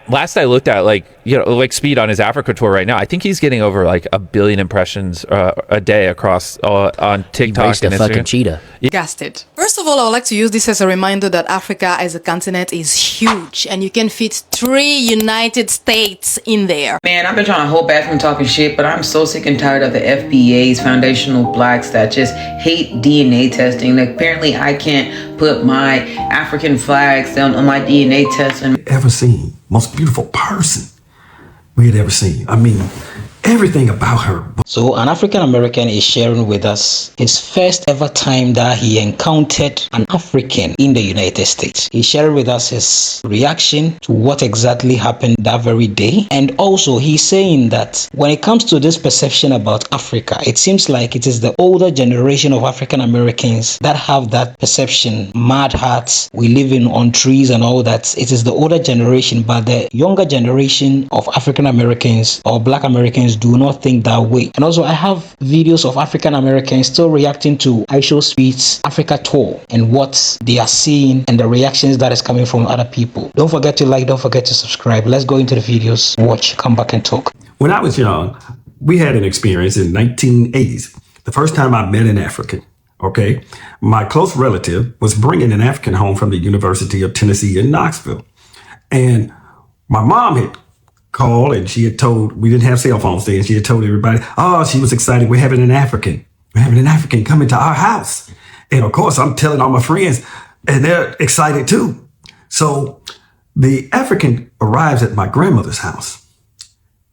last I looked at, like, like Speed on his Africa tour right now, I think he's getting over like 1 billion impressions a day across on TikTok and a fucking cheetah. Gasted. First of all, I would like to use this as a reminder that Africa as a continent is huge and you can fit 3 United States in there. Man, I've been trying to hold back from talking shit, but I'm so sick and tired of the FBA's foundational blacks that just hate DNA testing. Like, apparently I can't put my African flags down on my DNA test. And ever seen, most beautiful person we had ever seen. I mean, everything about her. So an African American is sharing with us his first ever time that he encountered an African in the United States. He's sharing with us his reaction to what exactly happened that very day. And also he's saying that when it comes to this perception about Africa, it seems like it is the older generation of African Americans that have that perception. Mad hats, we live in on trees and all that. It is the older generation, but the younger generation of African Americans or Black Americans do not think that way. And also I have videos of African Americans still reacting to Aisha Speed's Africa tour and what they are seeing and the reactions that is coming from other people. Don't forget to like, don't forget to subscribe. Let's go into the videos, watch, come back and talk. When I was young, we had an experience in 1980s. The first time I met an African, okay? My close relative was bringing an African home from the University of Tennessee in Knoxville. And my mom had called and she had told, we didn't have cell phones then, she had told everybody, oh, she was excited, we're having an African coming to our house. And of course, I'm telling all my friends and they're excited too. So the African arrives at my grandmother's house.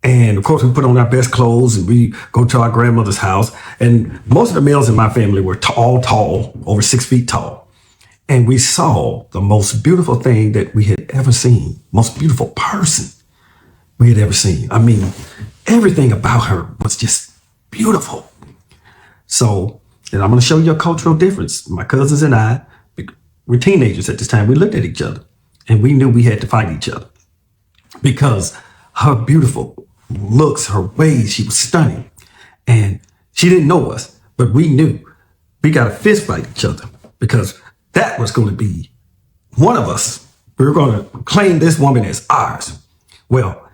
And of course, we put on our best clothes and we go to our grandmother's house. And most of the males in my family were all tall, over 6 feet tall. And we saw the most beautiful thing that we had ever seen, most beautiful person we had ever seen. I mean, everything about her was just beautiful. So, and I'm going to show you a cultural difference. My cousins and I, we're teenagers at this time. We looked at each other and we knew we had to fight each other because her beautiful looks, her ways, she was stunning. And she didn't know us, but we knew we got to fist fight each other because that was going to be one of us. We were going to claim this woman as ours. Well,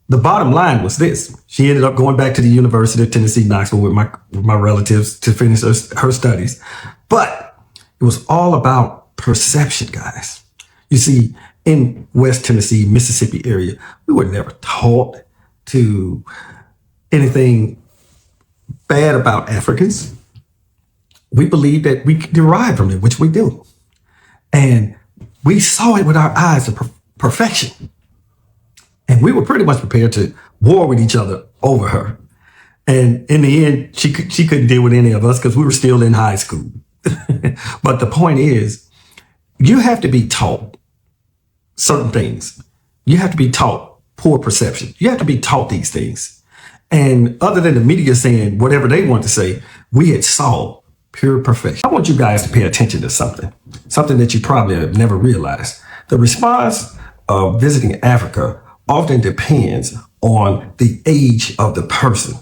the bottom line was this. She ended up going back to the University of Tennessee, Knoxville with my relatives to finish her studies. But it was all about perception, guys. You see, in West Tennessee, Mississippi area, we were never taught to anything bad about Africans. We believed that we could derive from it, which we do. And we saw it with our eyes of perfection. And we were pretty much prepared to war with each other over her. And in the end, she couldn't deal with any of us because we were still in high school. But the point is, you have to be taught certain things. You have to be taught poor perception. You have to be taught these things. And other than the media saying whatever they want to say, we had saw pure perfection. I want you guys to pay attention to something that you probably have never realized. The response of visiting Africa often depends on the age of the person,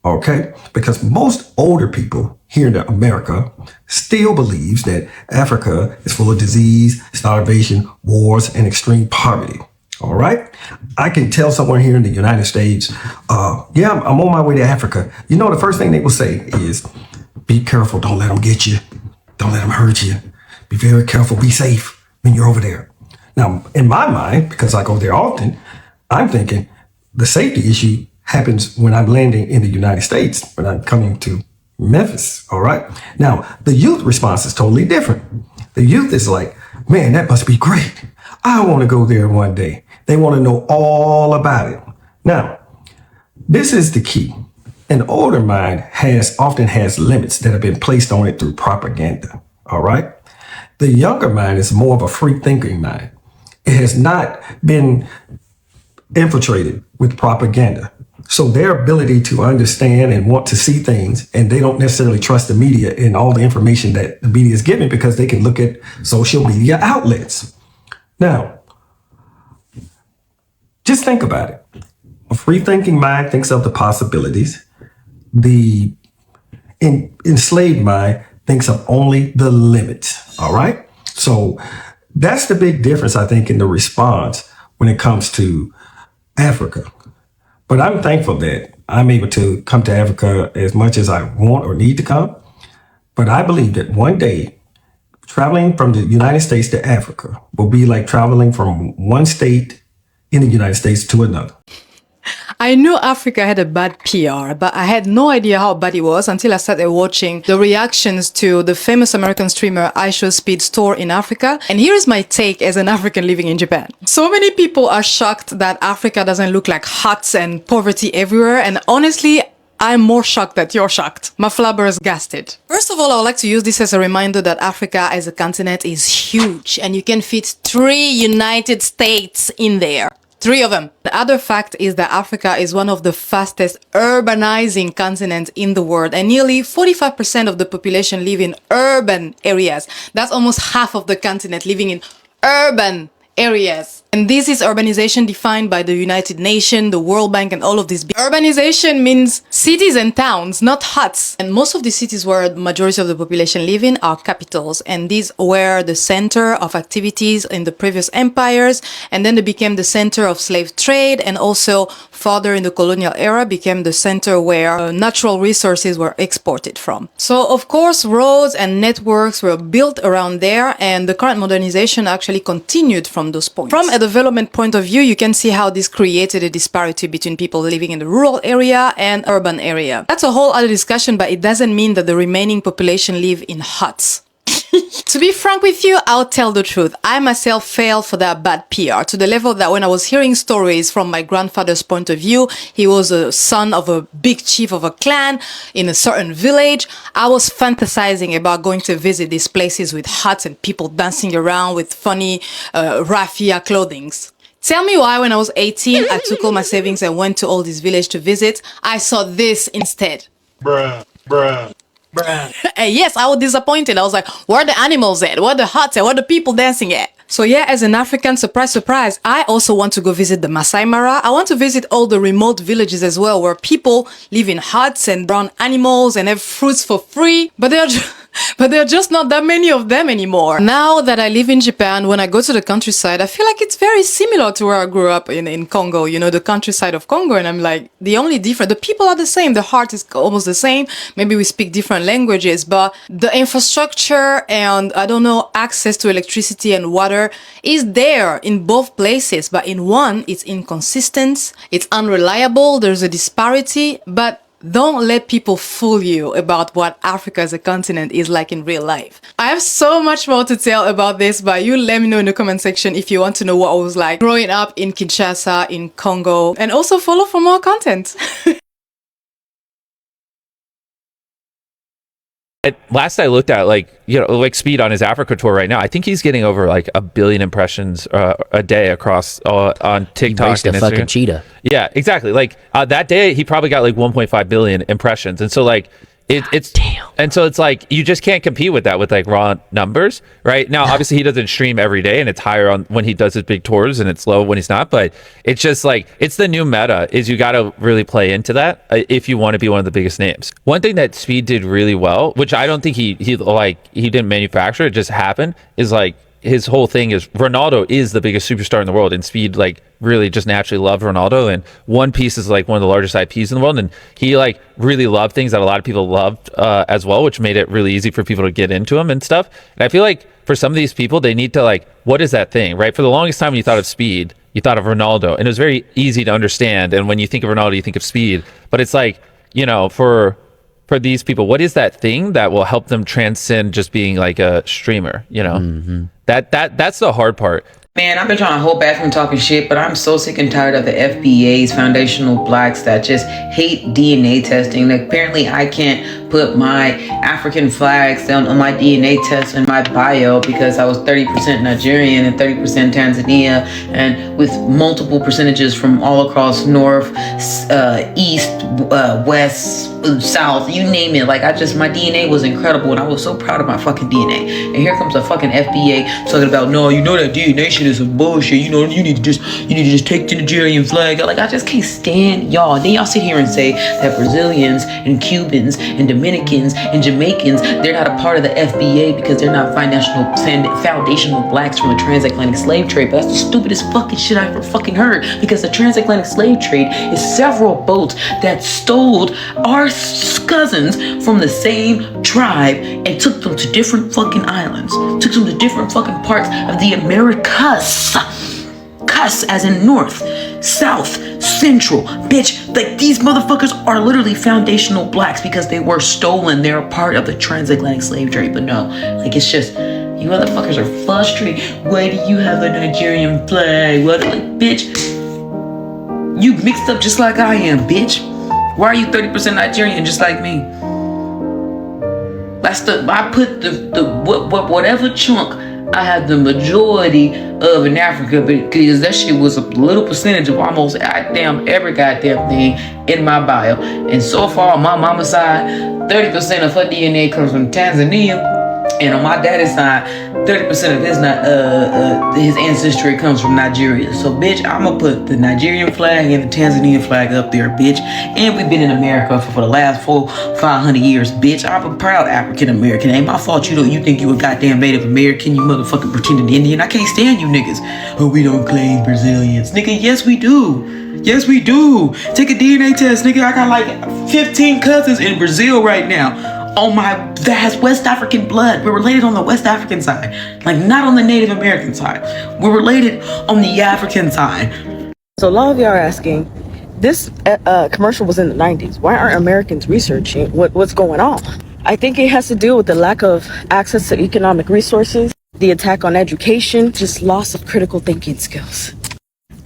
okay? Because most older people here in America still believes that Africa is full of disease, starvation, wars, and extreme poverty, all right? I can tell someone here in the United States, yeah, I'm on my way to Africa. You know, the first thing they will say is, be careful, don't let them get you. Don't let them hurt you. Be very careful, be safe when you're over there. Now, in my mind, because I go there often, I'm thinking the safety issue happens when I'm landing in the United States, when I'm coming to Memphis, all right? Now, the youth response is totally different. The youth is like, man, that must be great. I want to go there one day. They want to know all about it. Now, this is the key. An older mind often has limits that have been placed on it through propaganda, all right? The younger mind is more of a free thinking mind. It has not been infiltrated with propaganda. So their ability to understand and want to see things, and they don't necessarily trust the media and all the information that the media is giving because they can look at social media outlets. Now, just think about it. A free thinking mind thinks of the possibilities. The enslaved mind thinks of only the limits, all right? So that's the big difference, I think, in the response when it comes to Africa. But I'm thankful that I'm able to come to Africa as much as I want or need to come. But I believe that one day, traveling from the United States to Africa will be like traveling from one state in the United States to another. I knew Africa had a bad PR, but I had no idea how bad it was until I started watching the reactions to the famous American streamer iShowSpeed's tour in Africa. And here is my take as an African living in Japan. So many people are shocked that Africa doesn't look like huts and poverty everywhere. And honestly, I'm more shocked that you're shocked. My flabbers gassed it. First of all, I would like to use this as a reminder that Africa as a continent is huge and you can fit 3 United States in there. 3 of them. The other fact is that Africa is one of the fastest urbanizing continents in the world, and nearly 45% of the population live in urban areas. That's almost half of the continent living in urban areas. And this is urbanization defined by the United Nations, the World Bank, and all of this. Urbanization means cities and towns, not huts. And most of the cities where the majority of the population live in are capitals. And these were the center of activities in the previous empires. And then they became the center of slave trade. And also further in the colonial era became the center where natural resources were exported from. So of course, roads and networks were built around there. And the current modernization actually continued from those points. From a development point of view, you can see how this created a disparity between people living in the rural area and urban area. That's a whole other discussion, but it doesn't mean that the remaining population live in huts. To be frank with you, I'll tell the truth. I myself fell for that bad PR to the level that when I was hearing stories from my grandfather's point of view, he was a son of a big chief of a clan in a certain village, I was fantasizing about going to visit these places with huts and people dancing around with funny raffia clothings. Tell me why when I was 18, I took all my savings and went to all these villages to visit. I saw this instead. Bruh. And yes, I was disappointed. I was like, where are the animals at? Where are the huts at? Where are the people dancing at? So yeah, as an African, surprise, surprise, I also want to go visit the Masai Mara. I want to visit all the remote villages as well, where people live in huts and brown animals and have fruits for free. But there are just not that many of them anymore. Now that I live in Japan, when I go to the countryside, I feel like it's very similar to where I grew up in Congo, you know, the countryside of Congo. And I'm like, the only difference, the people are the same. The heart is almost the same. Maybe we speak different languages, but the infrastructure and, I don't know, access to electricity and water is there in both places. But in one, it's inconsistent, it's unreliable, there's a disparity, but don't let people fool you about what Africa as a continent is like in real life. I have so much more to tell about this, but you let me know in the comment section if you want to know what I was like growing up in Kinshasa, in Congo, and also follow for more content. Last I looked at, like Speed on his Africa tour right now, I think he's getting over like 1 billion impressions a day across on TikTok He and a Instagram. fucking cheetah. Yeah, exactly. Like that day, he probably got like 1.5 billion impressions, and so like it's damn. And so it's like you just can't compete with that with like raw numbers, right? Now, obviously, he doesn't stream every day, and it's higher on when he does his big tours, and it's low when he's not. But it's just like it's the new meta. Is you got to really play into that if you want to be one of the biggest names. One thing that Speed did really well, which I don't think he didn't manufacture, it just happened, is like his whole thing is Ronaldo is the biggest superstar in the world, and Speed like really just naturally loved Ronaldo, and One Piece is like one of the largest IPs in the world, and he like really loved things that a lot of people loved as well, which made it really easy for people to get into him and stuff. And I feel like for some of these people, they need to like, what is that thing, right? For the longest time when you thought of Speed, you thought of Ronaldo, and it was very easy to understand, and when you think of Ronaldo, you think of Speed. But it's like, you know, for these people, what is that thing that will help them transcend just being like a streamer, you know? Mm-hmm. That's the hard part. Man, I've been trying to hold back from talking shit, but I'm so sick and tired of the FBA's foundational blacks that just hate DNA testing. Like, apparently I can't put my African flags down on my DNA test in my bio because I was 30% Nigerian and 30% Tanzania, and with multiple percentages from all across north, east, west, south, you name it. Like, my DNA was incredible, and I was so proud of my fucking DNA. And here comes the fucking FBA talking about, no, you know that DNA shit is some bullshit. You know, you need to just take the Nigerian flag. Like, I just can't stand y'all. Then y'all sit here and say that Brazilians and Cubans and Dominicans and Jamaicans, they're not a part of the FBA because they're not foundational blacks from the transatlantic slave trade. But that's the stupidest fucking shit I ever fucking heard, because the transatlantic slave trade is several boats that stole our cousins from the same tribe and took them to different fucking islands, took them to different fucking parts of the Americas. Cuss as in north, south, central, bitch. Like, these motherfuckers are literally foundational blacks because they were stolen. They're a part of the transatlantic slave trade. But no, like, it's just, you motherfuckers are frustrated. Why do you have a Nigerian flag? What, like, bitch, you mixed up just like I am, bitch. Why are you 30% Nigerian just like me? I put whatever chunk I had the majority of in Africa, because that shit was a little percentage of almost every goddamn thing in my bio. And so far on my mama's side, 30% of her DNA comes from Tanzania, and on my daddy's side, 30% of his ancestry comes from Nigeria. So, bitch, I'ma put the Nigerian flag and the Tanzanian flag up there, bitch. And we've been in America for the last 500 years, bitch. I'm a proud African American. Ain't my fault you think you a goddamn Native American, you motherfucking pretending Indian. I can't stand you niggas. Oh, we don't claim Brazilians. Nigga, yes we do. Yes we do. Take a DNA test, nigga. I got like 15 cousins in Brazil right now. On my vast West African blood. We're related on the West African side. Like, not on the Native American side. We're related on the African side. So a lot of y'all are asking, this commercial was in the 90s. Why aren't Americans researching what's going on? I think it has to do with the lack of access to economic resources, the attack on education, just loss of critical thinking skills.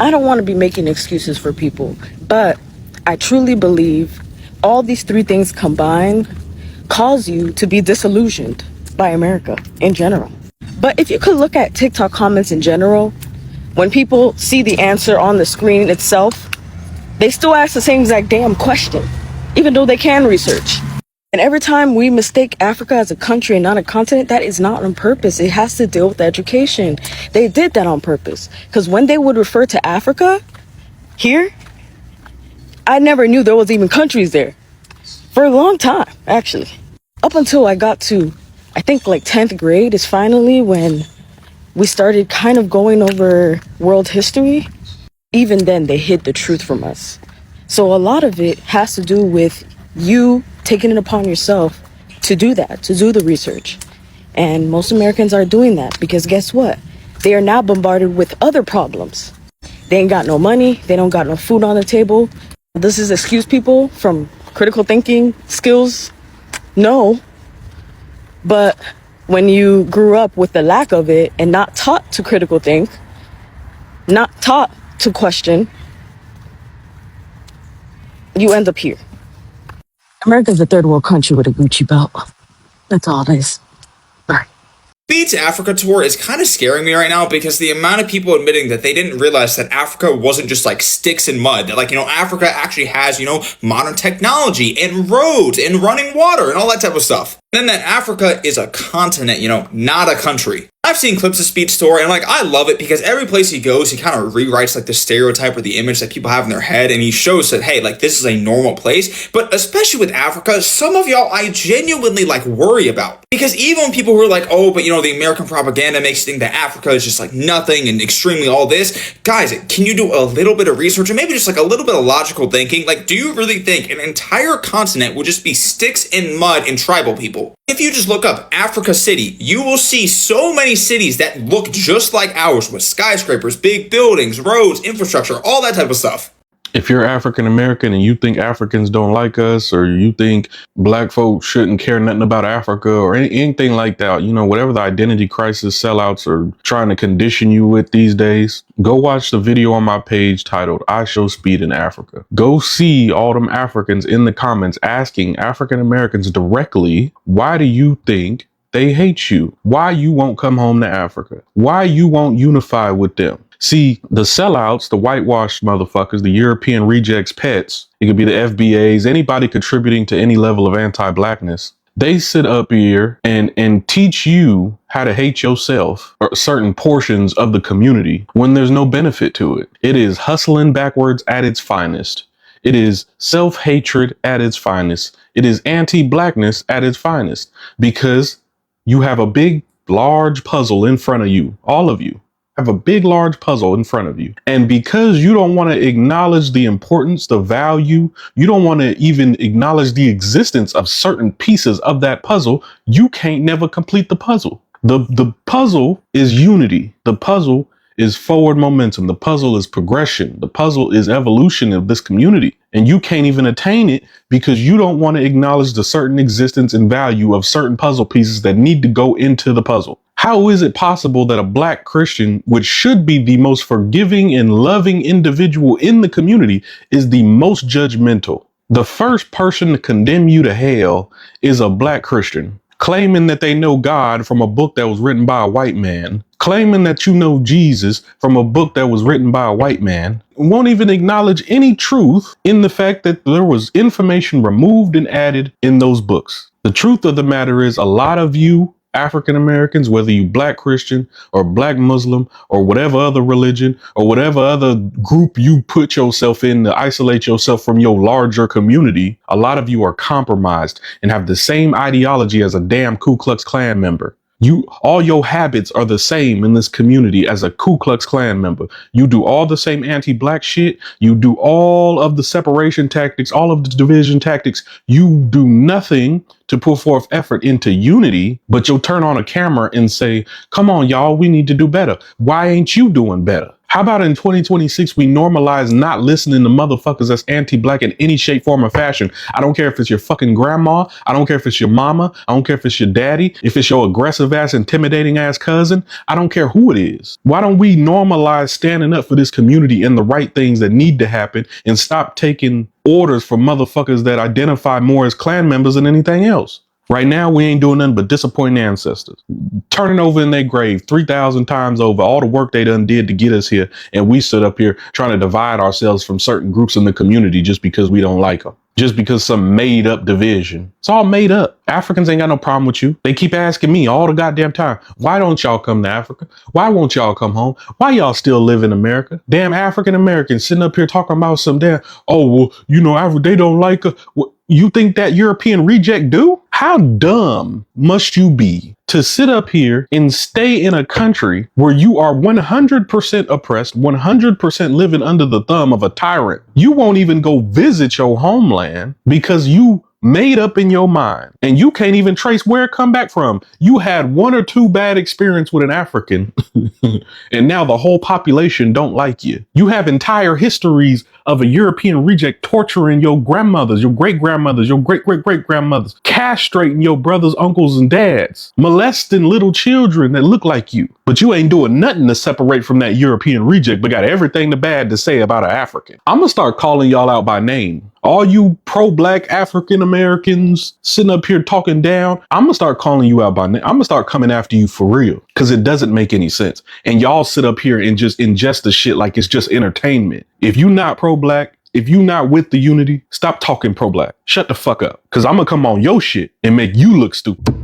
I don't want to be making excuses for people, but I truly believe all these three things combined cause you to be disillusioned by America in general. But if you could look at TikTok comments in general, when people see the answer on the screen itself, they still ask the same exact damn question, even though they can research. And every time we mistake Africa as a country and not a continent, that is not on purpose. It has to deal with education. They did that on purpose. Because when they would refer to Africa here, I never knew there was even countries there. For a long time, actually. Up until I got to, I think like 10th grade is finally when we started kind of going over world history. Even then, they hid the truth from us. So a lot of it has to do with you taking it upon yourself to do that, to do the research. And most Americans are doing that because guess what? They are now bombarded with other problems. They ain't got no money. They don't got no food on the table. This is excuse people from critical thinking skills? No. But when you grew up with the lack of it and not taught to critical think, not taught to question, you end up here. America's a third world country with a Gucci belt. That's all it is. All right. Beats Africa tour is kind of scaring me right now because the amount of people admitting that they didn't realize that Africa wasn't just like sticks and mud. That, like, Africa actually has, modern technology and roads and running water and all that type of stuff. And then that Africa is a continent, not a country. I've seen clips of Speed's tour and I love it because every place he goes, he kind of rewrites the stereotype or the image that people have in their head, and he shows that, hey, this is a normal place. But especially with Africa, some of y'all I genuinely worry about, because even when people who are like, oh, but the American propaganda makes you think that Africa is just nothing and extremely all this, guys, can you do a little bit of research and maybe just a little bit of logical thinking? Do you really think an entire continent would just be sticks and mud and tribal people? If you just look up Africa City, you will see so many cities that look just like ours, with skyscrapers, big buildings, roads, infrastructure, all that type of stuff. If you're African American and you think Africans don't like us, or you think black folks shouldn't care nothing about Africa or anything like that, whatever the identity crisis sellouts are trying to condition you with these days, go watch the video on my page titled I Show Speed in Africa. Go see all them Africans in the comments asking African Americans directly, why do you think they hate you? Why you won't come home to Africa? Why you won't unify with them? See, the sellouts, the whitewashed motherfuckers, the European rejects pets, it could be the FBAs, anybody contributing to any level of anti-blackness. They sit up here and teach you how to hate yourself or certain portions of the community when there's no benefit to it. It is hustling backwards at its finest. It is self-hatred at its finest. It is anti-blackness at its finest, because you have a big, large puzzle in front of you. All of you have a big, large puzzle in front of you. And because you don't want to acknowledge the importance, the value, you don't want to even acknowledge the existence of certain pieces of that puzzle, you can't never complete the puzzle. The puzzle is unity. The puzzle is forward momentum. The puzzle is progression. The puzzle is evolution of this community. And you can't even attain it because you don't want to acknowledge the certain existence and value of certain puzzle pieces that need to go into the puzzle. How is it possible that a Black Christian, which should be the most forgiving and loving individual in the community, is the most judgmental? The first person to condemn you to hell is a Black Christian, claiming that they know God from a book that was written by a white man, claiming that you know Jesus from a book that was written by a white man, won't even acknowledge any truth in the fact that there was information removed and added in those books. The truth of the matter is, a lot of you African Americans, whether you Black Christian or Black Muslim or whatever other religion or whatever other group you put yourself in to isolate yourself from your larger community, a lot of you are compromised and have the same ideology as a damn Ku Klux Klan member. All your habits are the same in this community as a Ku Klux Klan member. You do all the same anti-Black shit. You do all of the separation tactics, all of the division tactics. You do nothing to put forth effort into unity, but you'll turn on a camera and say, come on, y'all, we need to do better. Why ain't you doing better? How about in 2026, we normalize not listening to motherfuckers that's anti-Black in any shape, form, or fashion? I don't care if it's your fucking grandma. I don't care if it's your mama. I don't care if it's your daddy. If it's your aggressive ass, intimidating ass cousin. I don't care who it is. Why don't we normalize standing up for this community and the right things that need to happen and stop taking orders from motherfuckers that identify more as Klan members than anything else? Right now, we ain't doing nothing but disappointing ancestors, turning over in their grave 3,000 times over all the work they done did to get us here. And we stood up here trying to divide ourselves from certain groups in the community just because we don't like them, just because some made up division. It's all made up. Africans ain't got no problem with you. They keep asking me all the goddamn time, why don't y'all come to Africa? Why won't y'all come home? Why y'all still live in America? Damn African Americans sitting up here talking about some damn, oh, well, you know, they don't like us. You think that European reject do? How dumb must you be to sit up here and stay in a country where you are 100% oppressed, 100% living under the thumb of a tyrant? You won't even go visit your homeland because you made up in your mind and you can't even trace where it come back from. You had one or two bad experience with an African and now the whole population don't like you. You have entire histories of a European reject torturing your grandmothers, your great-grandmothers, your great-great-great-grandmothers, castrating your brothers, uncles, and dads, molesting little children that look like you. But you ain't doing nothing to separate from that European reject, but got everything the bad to say about an African. I'm gonna start calling y'all out by name. All you pro-Black African Americans sitting up here talking down, I'm gonna start calling you out by name. I'm gonna start coming after you for real, because it doesn't make any sense. And y'all sit up here and just ingest the shit like it's just entertainment. If you not pro-Black, if you not with the unity, stop talking pro-Black. Shut the fuck up, because I'm gonna come on your shit and make you look stupid.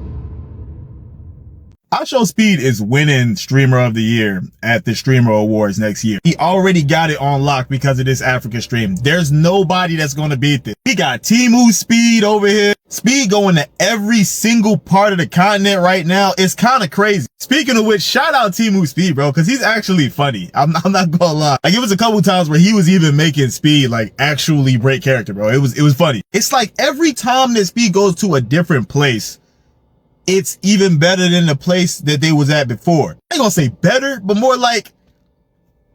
IShowSpeed is winning Streamer of the Year at the Streamer Awards next year. He already got it on lock because of this African stream. There's nobody that's going to beat this. We got Temu Speed over here. Speed going to every single part of the continent right now. It's kind of crazy. Speaking of which, shout out Temu Speed, bro, because he's actually funny. I'm not gonna lie. Like, it was a couple times where he was even making Speed like actually break character, bro. It was funny. It's like every time that Speed goes to a different place, it's even better than the place that they was at before. I ain't gonna say better, but more like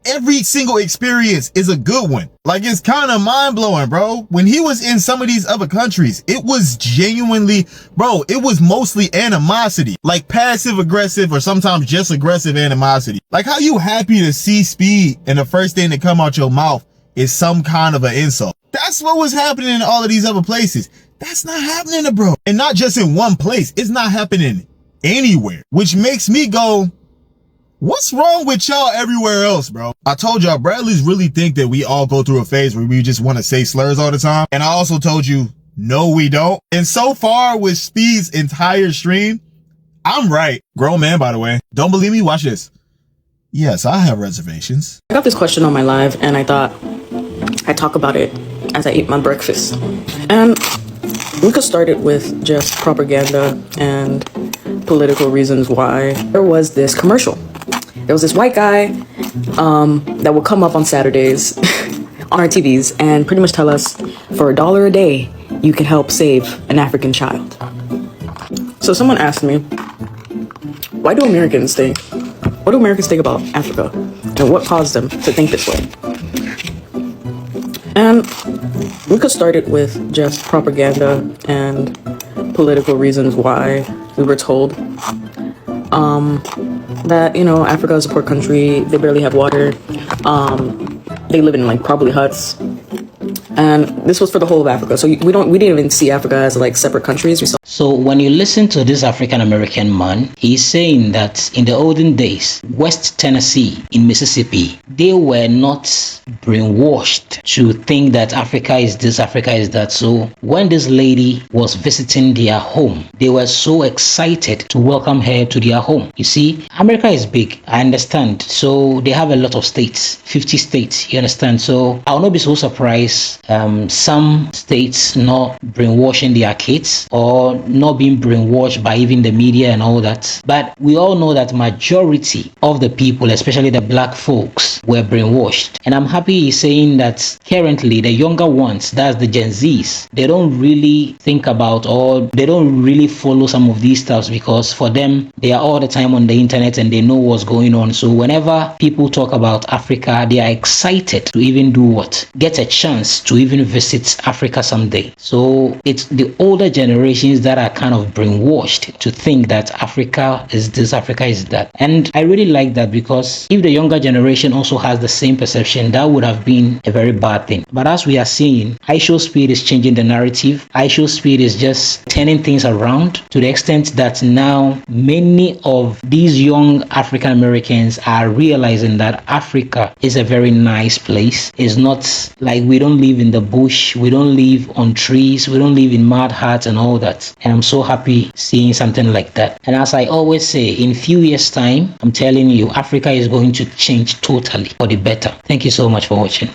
every single experience is a good one. Like, it's kind of mind-blowing, bro. When he was in some of these other countries, it was genuinely, bro, it was mostly animosity, like passive-aggressive or sometimes just aggressive animosity. Like, how you happy to see Speed and the first thing that come out your mouth is some kind of an insult? That's what was happening in all of these other places. That's not happening to bro. And not just in one place. It's not happening anywhere, which makes me go, what's wrong with y'all everywhere else, bro? I told y'all, Bradley's really think that we all go through a phase where we just want to say slurs all the time. And I also told you, no, we don't. And so far with Speed's entire stream, I'm right. Grown man, by the way. Don't believe me? Watch this. Yes, I have reservations. I got this question on my live and I thought I'd talk about it as I ate my breakfast. And we could start it with just propaganda and political reasons why. There was this commercial. There was this white guy that would come up on Saturdays on our TVs and pretty much tell us for $1 a day, you can help save an African child. So someone asked me, what do Americans think about Africa? And what caused them to think this way? And we could start it with just propaganda and political reasons why we were told that, Africa is a poor country, they barely have water, they live in probably huts. And this was for the whole of Africa. So we didn't even see Africa as separate countries. We saw. So when you listen to this African American man, he's saying that in the olden days, West Tennessee in Mississippi, they were not brainwashed to think that Africa is this, Africa is that. So when this lady was visiting their home, they were so excited to welcome her to their home. You see, America is big, I understand. So they have a lot of states, 50 states, you understand? So I'll not be so surprised some states not brainwashing their kids or not being brainwashed by even the media and all that. But we all know that majority of the people, especially the black folks, were brainwashed. And I'm happy he's saying that currently the younger ones, that's the Gen Zs, they don't really think about or they don't really follow some of these stuffs because for them, they are all the time on the internet and they know what's going on. So whenever people talk about Africa, they are excited to even do what? Get a chance to even visit Africa someday. So it's the older generations that are kind of brainwashed to think that Africa is this, Africa is that. And I really like that because if the younger generation also has the same perception, that would have been a very bad thing. But as we are seeing, iShowSpeed is changing the narrative. iShowSpeed is just turning things around to the extent that now many of these young African Americans are realizing that Africa is a very nice place. It's not like we don't live in the bush, we don't live on trees, we don't live in mud huts and all that. And I'm so happy seeing something like that. And as I always say, in few years time, I'm telling you, Africa is going to change totally for the better. Thank you so much for watching.